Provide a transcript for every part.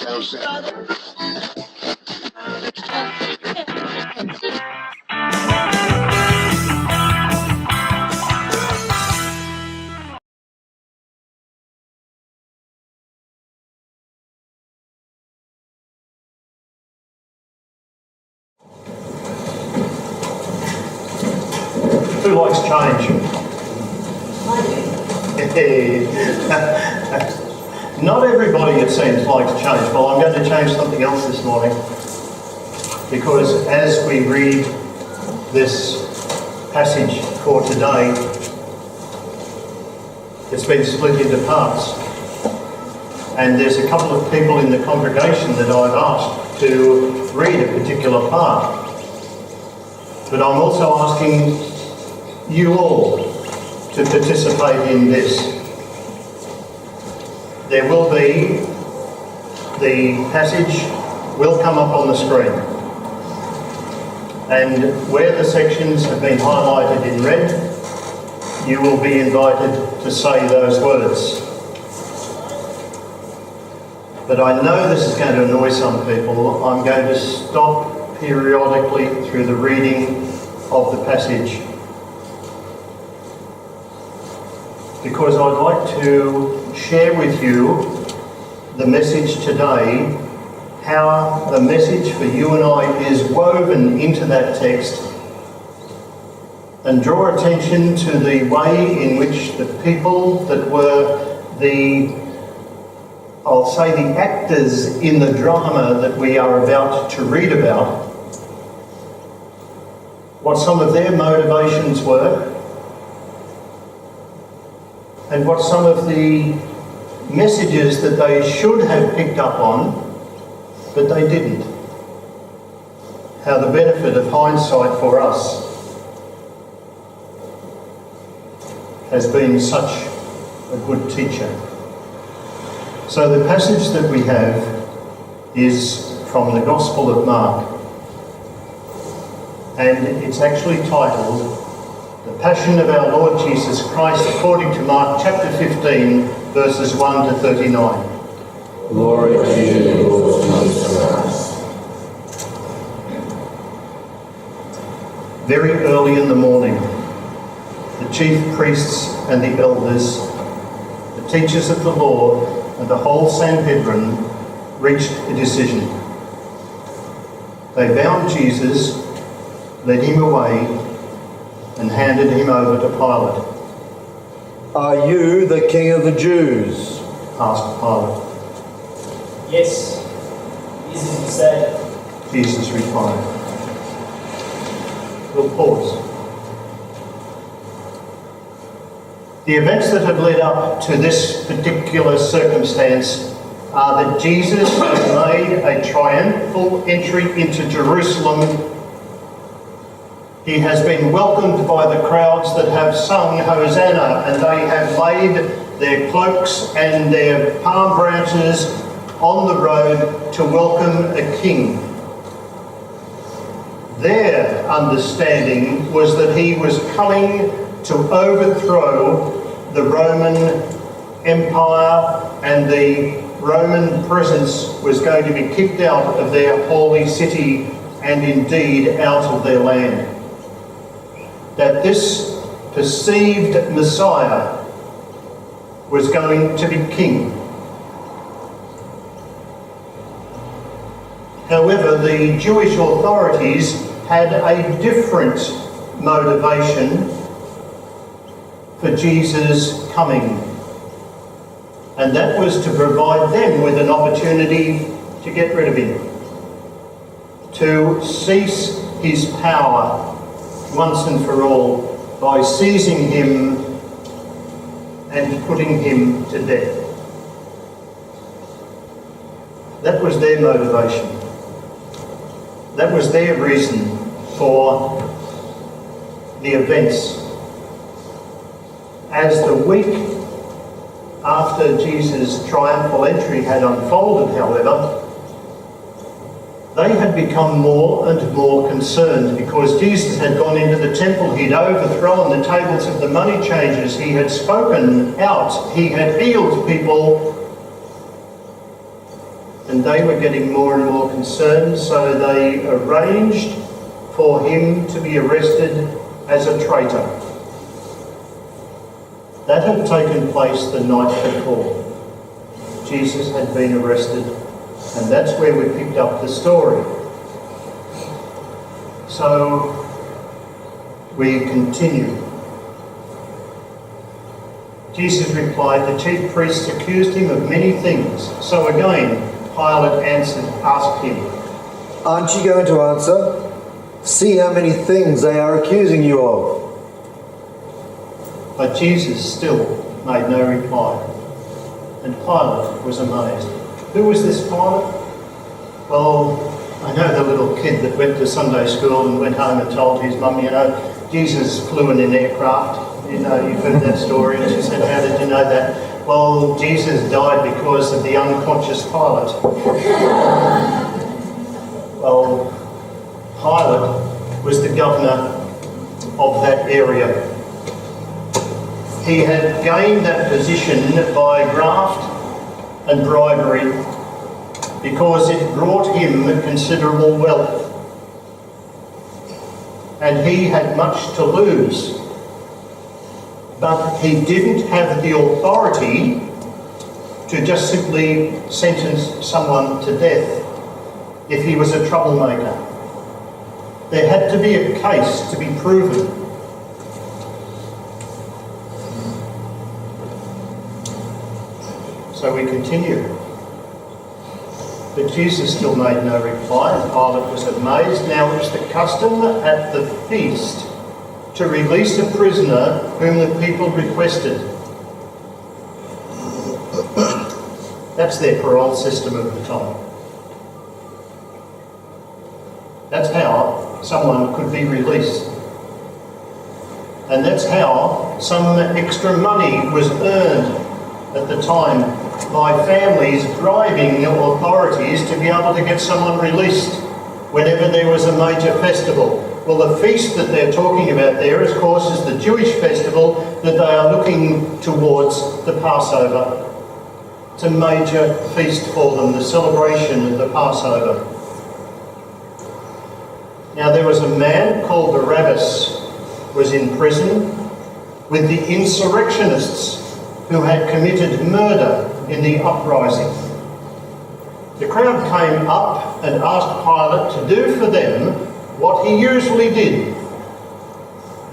Who likes change? Not everybody, it seems, likes change. Well, I'm going to change something else this morning, because as we read this passage for today, it's been split into parts. And there's a couple of people in the congregation that I've asked to read a particular part. But I'm also asking you all to participate in this. There will be, the passage will come up on the screen. And where the sections have been highlighted in red, you will be invited to say those words. But I know this is going to annoy some people. I'm going to stop periodically through the reading of the passage, because I'd like to share with you the message today, how the message for you and I is woven into that text, and draw attention to the way in which the people that were I'll say the actors in the drama that we are about to read about, what some of their motivations were, and what some of the messages that they should have picked up on, but they didn't. How the benefit of hindsight for us has been such a good teacher. So the passage that we have is from the Gospel of Mark, and it's actually titled The Passion of Our Lord Jesus Christ according to Mark chapter 15, verses 1 to 39. Glory to you, Lord Jesus Christ. Very early in the morning, the chief priests and the elders, the teachers of the law, and the whole Sanhedrin reached a decision. They bound Jesus, led him away, and handed him over to Pilate. Are you the King of the Jews? Asked Pilate. Yes, easy to say. Jesus replied. We'll pause. The events that have led up to this particular circumstance are that Jesus has made a triumphal entry into Jerusalem. He has been welcomed by the crowds that have sung Hosanna, and they have laid their cloaks and their palm branches on the road to welcome a king. Their understanding was that he was coming to overthrow the Roman Empire, and the Roman presence was going to be kicked out of their holy city and indeed out of their land. That this perceived Messiah was going to be king. However, the Jewish authorities had a different motivation for Jesus coming, and that was to provide them with an opportunity to get rid of him, to cease his power once and for all by seizing him and putting him to death. That was their motivation. That was their reason for the events. As the week after Jesus' triumphal entry had unfolded, however, they had become more and more concerned, because Jesus had gone into the temple, he'd overthrown the tables of the money changers, he had spoken out, he had healed people. and they were getting more and more concerned, so they arranged for him to be arrested as a traitor. That had taken place the night before. Jesus had been arrested, and that's where we picked up the story. So we continue. Jesus replied, the chief priests accused him of many things. So again, Pilate asked him, Aren't you going to answer? See how many things they are accusing you of. But Jesus still made no reply. And Pilate was amazed. Who was this Pilate? Well, I know the little kid that went to Sunday school and went home and told his mum, Jesus flew in an aircraft. You've heard that story. And she said, how did you know that? Well, Jesus died because of the unconscious Pilate. Well, Pilate was the governor of that area. He had gained that position by graft and bribery because it brought him considerable wealth. And he had much to lose. But he didn't have the authority to just simply sentence someone to death if he was a troublemaker. There had to be a case to be proven. So we continue. But Jesus still made no reply, and Pilate was amazed. Now it was the custom at the feast to release a prisoner whom the people requested. That's their parole system of the time. That's how someone could be released. And that's how some extra money was earned at the time by families bribing the authorities to be able to get someone released whenever there was a major festival. Well, the feast that they're talking about there, of course, is the Jewish festival that they are looking towards, the Passover. It's a major feast for them, the celebration of the Passover. Now, there was a man called Barabbas, was in prison with the insurrectionists who had committed murder in the uprising. The crowd came up and asked Pilate to do for them what he usually did.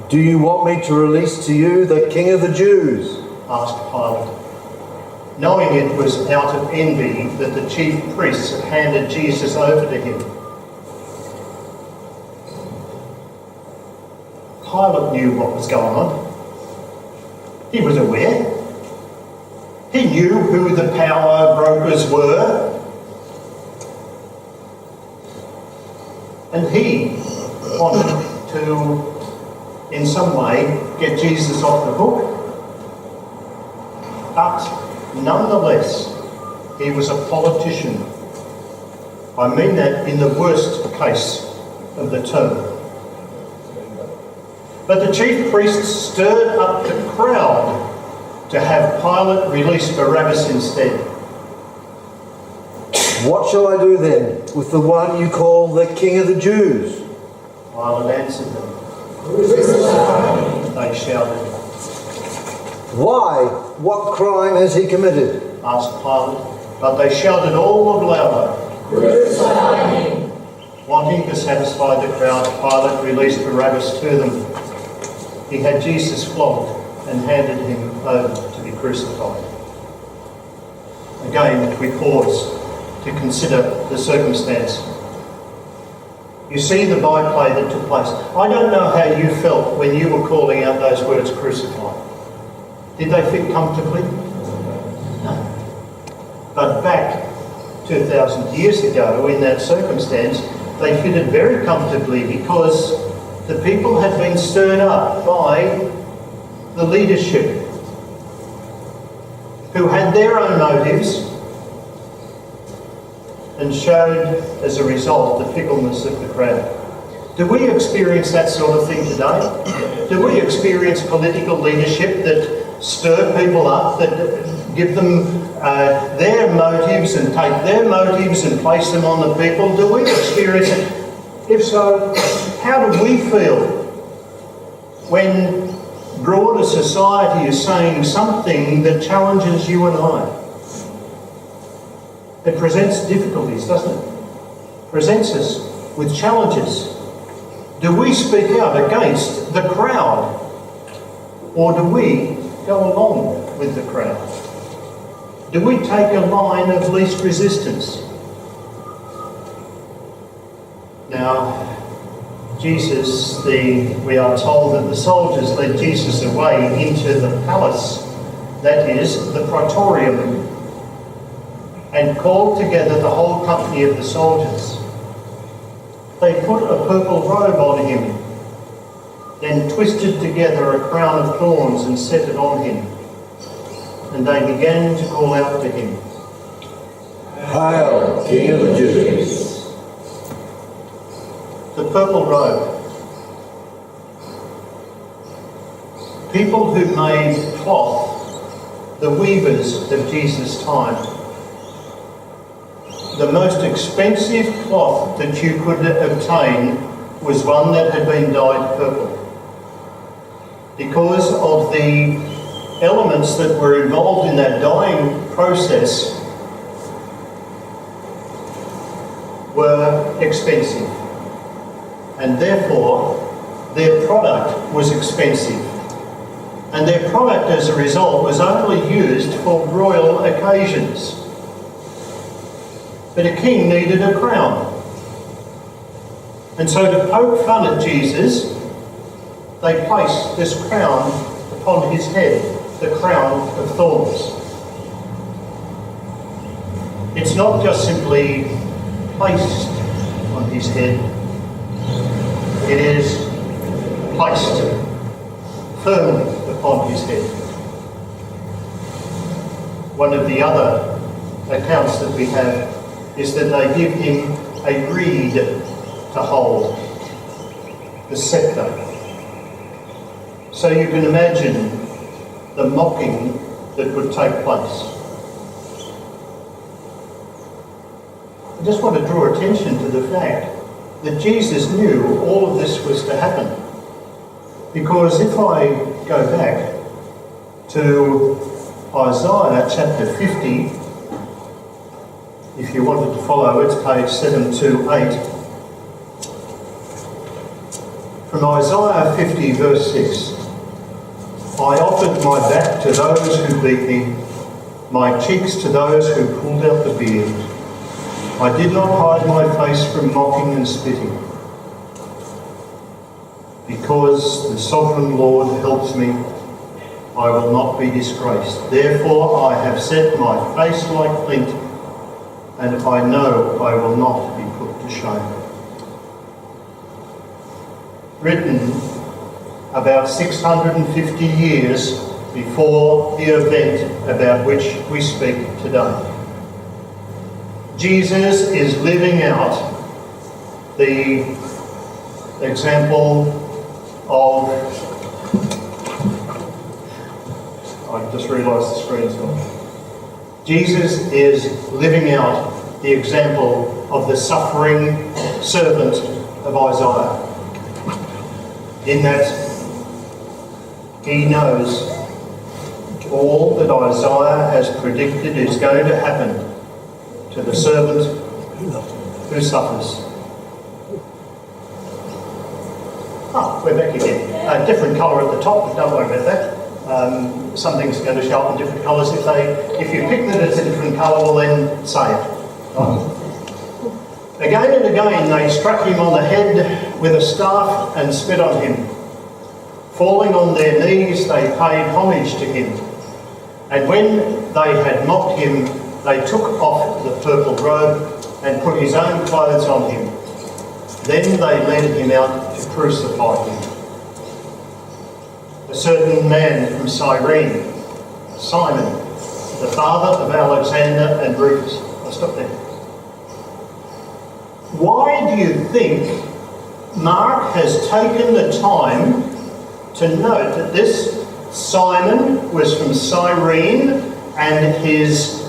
Do you want me to release to you the King of the Jews? Asked Pilate, knowing it was out of envy that the chief priests had handed Jesus over to him. Pilate knew what was going on. He was aware. He knew who the power brokers were. And he wanted to, in some way, get Jesus off the hook. But nonetheless, he was a politician. I mean that in the worst case of the term. But the chief priests stirred up the crowd to have Pilate release Barabbas instead. What shall I do then with the one you call the King of the Jews? Pilate answered them. They shouted. Why? What crime has he committed? Asked Pilate. But they shouted all the louder. Wanting to satisfy the crowd, Pilate released Barabbas to them. He had Jesus flogged and handed him over to be crucified. Again, we pause to consider the circumstance. You see the byplay that took place. I don't know how you felt when you were calling out those words, crucified. Did they fit comfortably? No. But back 2,000 years ago, in that circumstance, they fitted very comfortably because the people had been stirred up by the leadership who had their own motives and showed, as a result, the fickleness of the crowd. Do we experience that sort of thing today? Do we experience political leadership that stir people up, that give them their motives and take their motives and place them on the people? Do we experience it? If so, how do we feel when broader society is saying something that challenges you and I? It presents difficulties, doesn't it? Presents us with challenges. Do we speak out against the crowd, or do we go along with the crowd? Do we take a line of least resistance? Now, Jesus, we are told that the soldiers led Jesus away into the palace, that is, the praetorium, and called together the whole company of the soldiers. They put a purple robe on him, then twisted together a crown of thorns and set it on him. And they began to call out to him, Hail, King of the Jews! The purple robe. People who made cloth, the weavers of Jesus' time, the most expensive cloth that you could obtain was one that had been dyed purple, because of the elements that were involved in that dyeing process were expensive, and therefore their product was expensive, and their product as a result was only used for royal occasions. But a king needed a crown. And so to poke fun at Jesus, they placed this crown upon his head, the crown of thorns. It's not just simply placed on his head, it is placed firmly upon his head. One of the other accounts that we have is that they give him a reed to hold, the sceptre. So you can imagine the mocking that would take place. I just want to draw attention to the fact that Jesus knew all of this was to happen. Because if I go back to Isaiah chapter 50, if you wanted to follow, it's page 728. From Isaiah 50 verse 6. I offered my back to those who beat me, my cheeks to those who pulled out the beard. I did not hide my face from mocking and spitting. Because the sovereign Lord helps me, I will not be disgraced. Therefore I have set my face like flint, and I know I will not be put to shame. Written about 650 years before the event about which we speak today. Jesus is living out the example of... I just realised the screen's gone. Jesus is living out the example of the suffering servant of Isaiah, in that he knows all that Isaiah has predicted is going to happen to the servant who suffers. Oh, we're back again. A different colour at the top, but don't worry about that. Some things are going to show up in different colours. If you pick that it's a different colour, well then say it. Right. Again and again they struck him on the head with a staff and spit on him. Falling on their knees they paid homage to him. And when they had mocked him, they took off the purple robe and put his own clothes on him. Then they led him out to crucify him. A certain man from Cyrene, Simon, the father of Alexander and Rufus. I'll stop there. Why do you think Mark has taken the time to note that this Simon was from Cyrene and his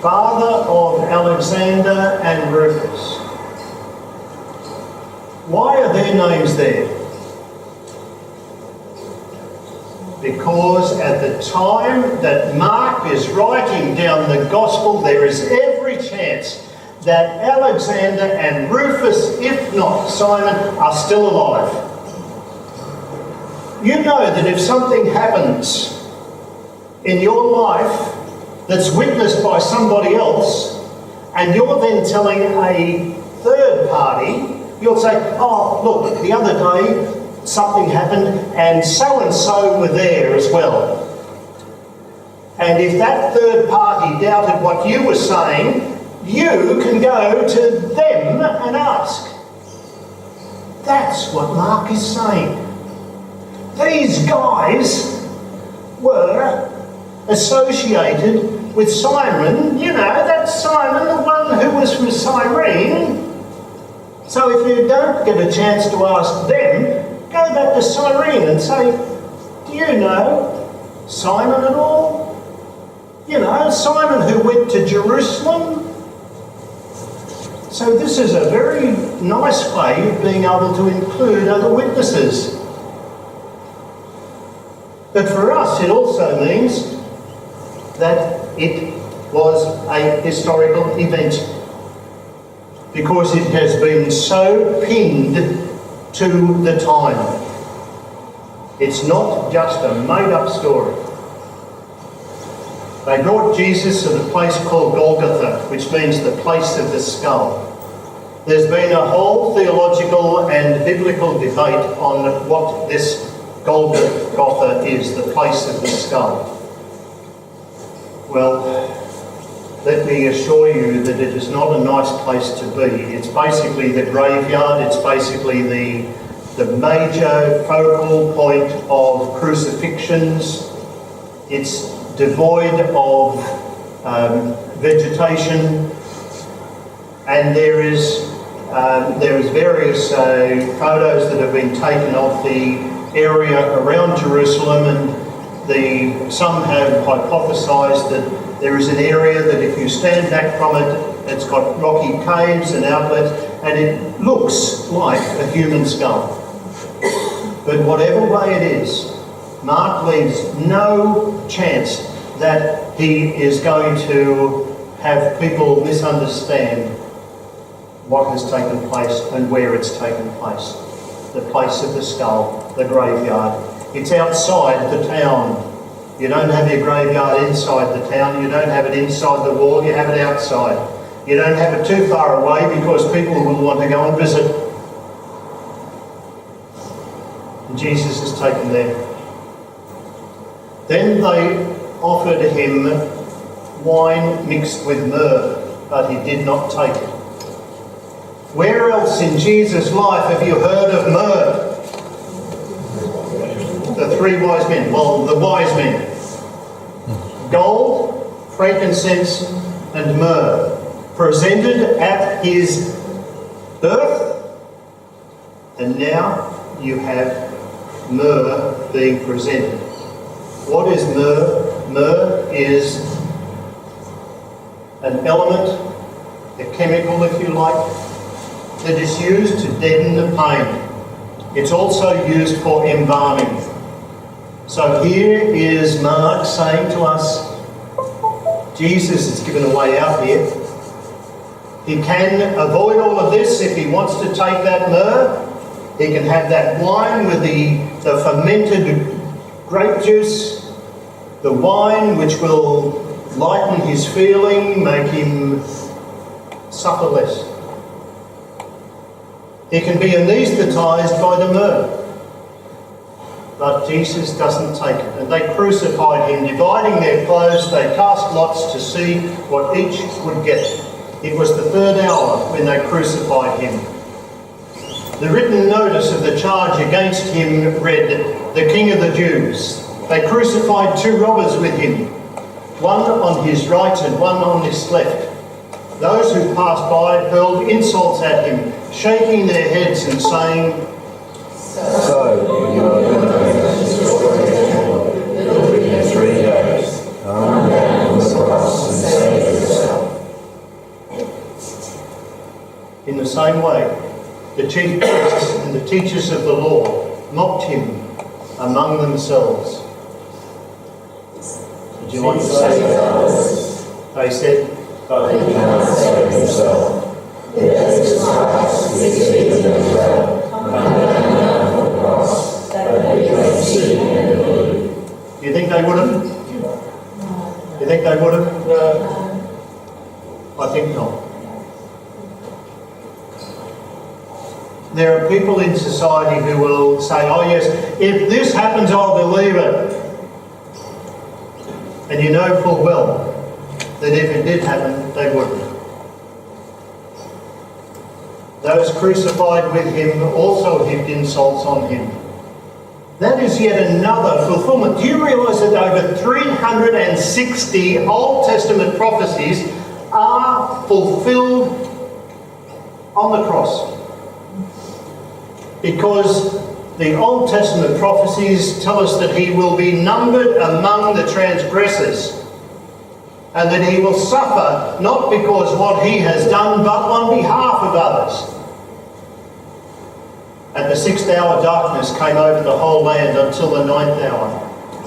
father of Alexander and Rufus. Why are their names there? Because at the time that Mark is writing down the Gospel, there is every chance that Alexander and Rufus, if not Simon, are still alive. You know that if something happens in your life that's witnessed by somebody else, and you're then telling a third party, you'll say, oh, look, the other day something happened and so were there as well. And if that third party doubted what you were saying, you can go to them and ask. That's what Mark is saying. These guys were associated with Simon. You know, that's Simon, the one who was from Cyrene. So if you don't get a chance to ask them, go back to Cyrene and say, do you know Simon at all? You know, Simon who went to Jerusalem? So this is a very nice way of being able to include other witnesses. But for us, it also means that it was a historical event, because it has been so pinned to the time. It's not just a made-up story. They brought Jesus to the place called Golgotha, which means the place of the skull. There's been a whole theological and biblical debate on what this Golgotha is, the place of the skull. Well, let me assure you that it is not a nice place to be. It's basically the graveyard, it's basically the major focal point of crucifixions. It's devoid of vegetation, and there is various photos that have been taken of the area around Jerusalem, and some have hypothesised that there is an area that if you stand back from it, it's got rocky caves and outlets, and it looks like a human skull. But whatever way it is, Mark leaves no chance that he is going to have people misunderstand what has taken place and where it's taken place. The place of the skull, the graveyard. It's outside the town. You don't have your graveyard inside the town, you don't have it inside the wall, you have it outside. You don't have it too far away because people will want to go and visit. And Jesus is taken there. Then they offered him wine mixed with myrrh, but he did not take it. Where else in Jesus' life have you heard of myrrh? The three wise men. Well, the wise men. Gold, frankincense, and myrrh. Presented at his birth. And now you have myrrh being presented. What is myrrh? Myrrh is an element, a chemical if you like, that is used to deaden the pain. It's also used for embalming. So here is Mark saying to us, Jesus is given a way out here. He can avoid all of this if he wants to take that myrrh. He can have that wine with the fermented grape juice, the wine which will lighten his feeling, make him suffer less. He can be anaesthetised by the myrrh. But Jesus doesn't take it. And they crucified him, dividing their clothes. They cast lots to see what each would get. It was the third hour when they crucified him. The written notice of the charge against him read, "The King of the Jews." They crucified two robbers with him, one on his right and one on his left. Those who passed by hurled insults at him, shaking their heads and saying, So, you are going to In the same way, the chief priests and the teachers of the law mocked him among themselves. Did you want to say that? They said, but he cannot save himself. If Jesus Christ is even as well, come down from the cross, that we may see and believe. Do you think they would have? Do you think they would have? No. I think not. There are people in society who will say, oh yes, if this happens, I'll believe it. And you know full well that if it did happen, they wouldn't. Those crucified with him also heaped insults on him. That is yet another fulfillment. Do you realise that over 360 Old Testament prophecies are fulfilled on the cross? Because the Old Testament prophecies tell us that he will be numbered among the transgressors, and that he will suffer not because what he has done, but on behalf of others. At the 6th hour, darkness came over the whole land until the 9th hour.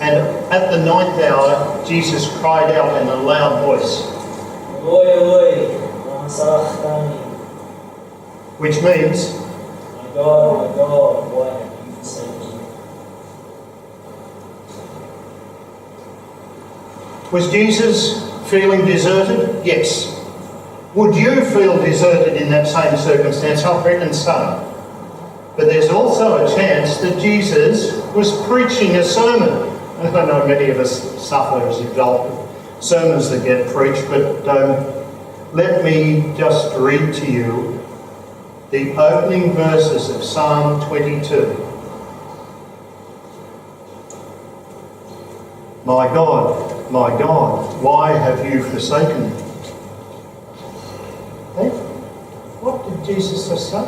And at the 9th hour, Jesus cried out in a loud voice. Eloi, Eloi, lama sabachthani. Which means, My God, why have you forsaken me? was Jesus feeling deserted? Yes. Would you feel deserted in that same circumstance? I reckon so. But there's also a chance that Jesus was preaching a sermon. I know many of us suffer as a result of sermons that get preached, but let me just read to you the opening verses of Psalm 22. My God, why have you forsaken me? What did Jesus just say?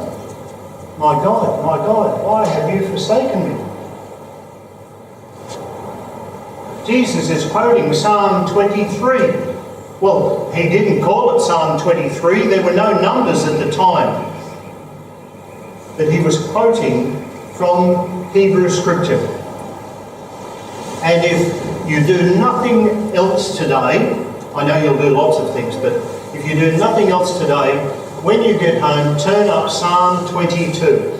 My God, why have you forsaken me? Jesus is quoting Psalm 23. Well, he didn't call it Psalm 23. There were no numbers at the time. But he was quoting from Hebrew Scripture. And if you do nothing else today, I know you'll do lots of things, but if you do nothing else today, when you get home, turn up Psalm 22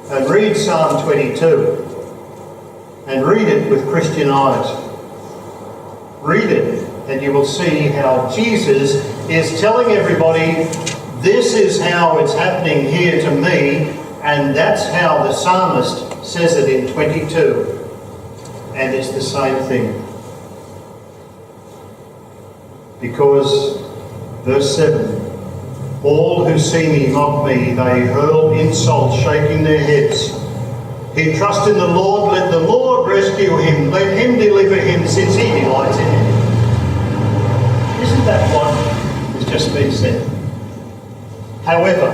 and read Psalm 22 and read it with Christian eyes. Read it and you will see how Jesus is telling everybody, this is how it's happening here to me, and that's how the psalmist says it in 22. And it's the same thing. Because, verse 7, all who see me mock me, they hurl insults, shaking their heads. He trusts in the Lord, let the Lord rescue him, let him deliver him, since he delights in him. Isn't that what has just been said? However,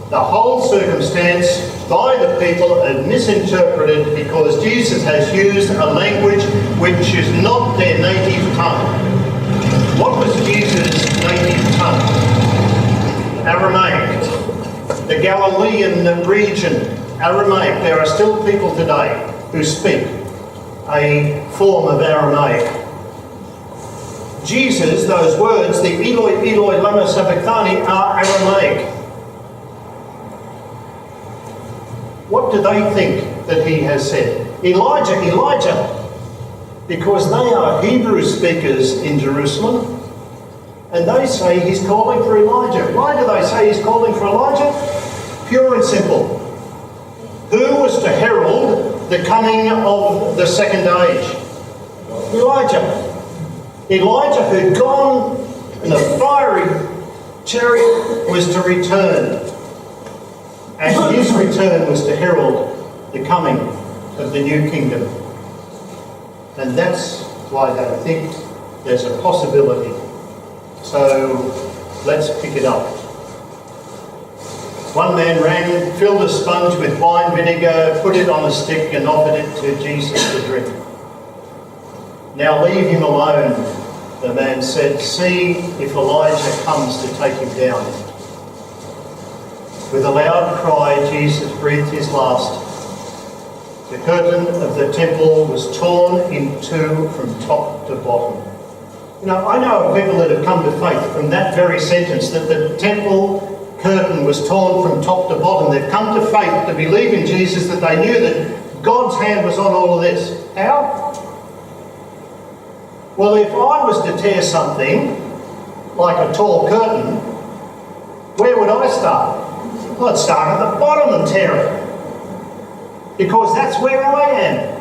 the whole circumstance by the people are misinterpreted because Jesus has used a language which is not their native tongue. What was Jesus' native tongue? Aramaic. The Galilean region, Aramaic. There are still people today who speak a form of Aramaic. Jesus, those words, the Eloi, Eloi, lama sabachthani, are Aramaic. What do they think that he has said? Elijah, because they are Hebrew speakers in Jerusalem, and they say he's calling for Elijah. Why do they say he's calling for Elijah? Pure and simple. Who was to herald the coming of the second age? Elijah. Elijah, who'd gone in a fiery chariot, was to return. And his return was to herald the coming of the new kingdom. And that's why they think there's a possibility. So let's pick it up. One man ran, filled a sponge with wine vinegar, put it on a stick and offered it to Jesus to drink. Now leave him alone, the man said. See if Elijah comes to take him down. With a loud cry, Jesus breathed his last. The curtain of the temple was torn in two from top to bottom. You know, I know of people that have come to faith from that very sentence, that the temple curtain was torn from top to bottom. They've come to faith to believe in Jesus, that they knew that God's hand was on all of this. How? Well, if I was to tear something, like a tall curtain, where would I start? Well, I'd start at the bottom and tear it, because that's where I am.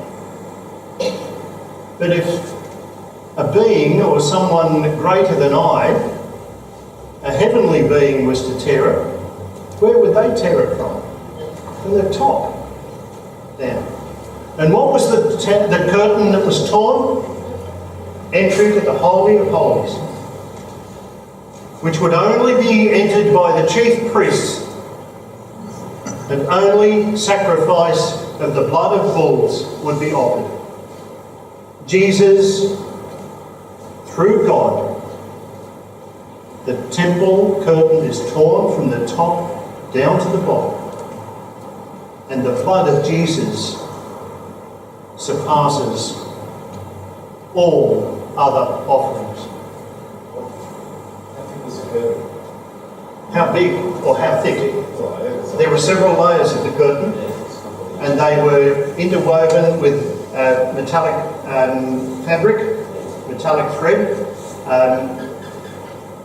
But if a being or someone greater than I, a heavenly being, was to tear it, where would they tear it from? From the top down. And what was the curtain that was torn? Entry to the Holy of Holies, which would only be entered by the chief priests, and only sacrifice of the blood of bulls would be offered. Jesus, through God, the temple curtain is torn from the top down to the bottom, and the blood of Jesus surpasses all other offerings. I think it was a curtain. How big or how thick? There were several layers of the curtain, and they were interwoven with metallic fabric, metallic thread.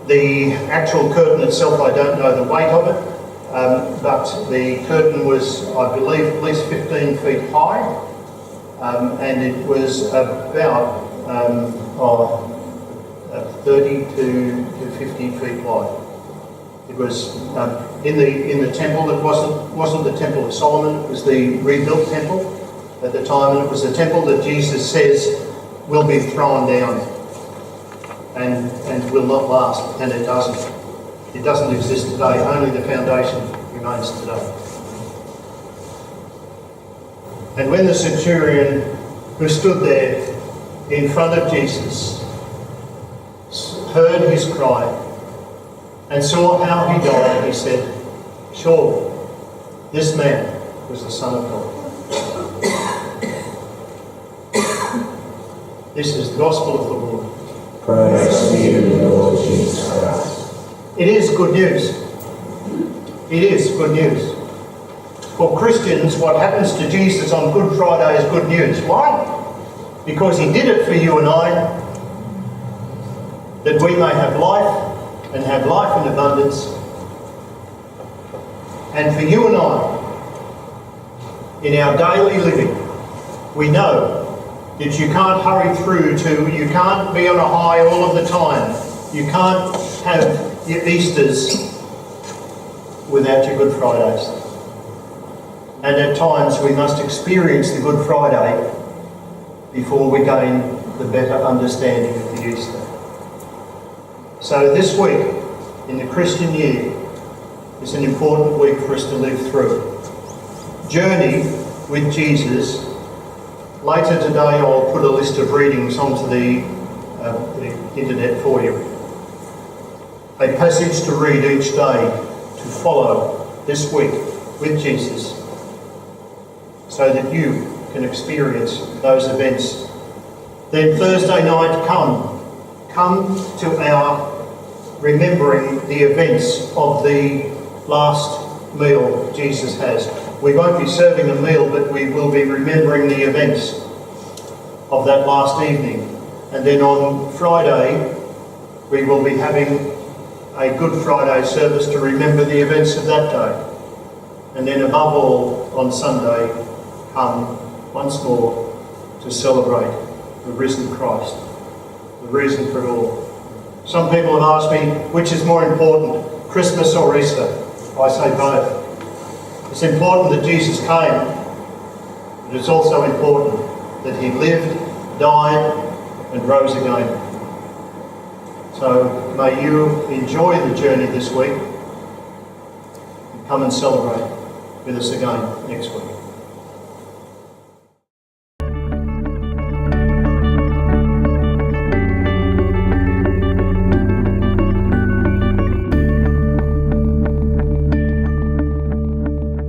The actual curtain itself, I don't know the weight of it, but the curtain was, I believe, at least 15 feet high, and it was about 30 to 50 feet wide. It was in the temple. It wasn't the Temple of Solomon. It was the rebuilt temple at the time, and it was the temple that Jesus says will be thrown down and will not last, and it doesn't. It doesn't exist today. Only the foundation remains today. And when the centurion who stood there in front of Jesus heard his cry and saw how he died, he said, "Surely this man was the Son of God." This is the gospel of the Lord. Praise to you, Lord Jesus Christ. It is good news. It is good news. For Christians, what happens to Jesus on Good Friday is good news. Why? Because he did it for you and I, that we may have life and have life in abundance. And for you and I, in our daily living, we know that you can't hurry through you can't be on a high all of the time. You can't have your Easters without your Good Fridays. And at times we must experience the Good Friday before we gain the better understanding of the Easter. So this week, in the Christian year, is an important week for us to live through. Journey with Jesus. Later today I'll put a list of readings onto the internet for you. A passage to read each day to follow this week with Jesus, so that you can experience those events. Then Thursday night, come to our remembering the events of the last meal Jesus has. We won't be serving a meal, but we will be remembering the events of that last evening. And then on Friday, we will be having a Good Friday service to remember the events of that day. And then above all, on Sunday, come once more to celebrate the risen Christ, the reason for it all. Some people have asked me, which is more important, Christmas or Easter? I say both. It's important that Jesus came, but it's also important that he lived, died, and rose again. So may you enjoy the journey this week and come and celebrate with us again next week.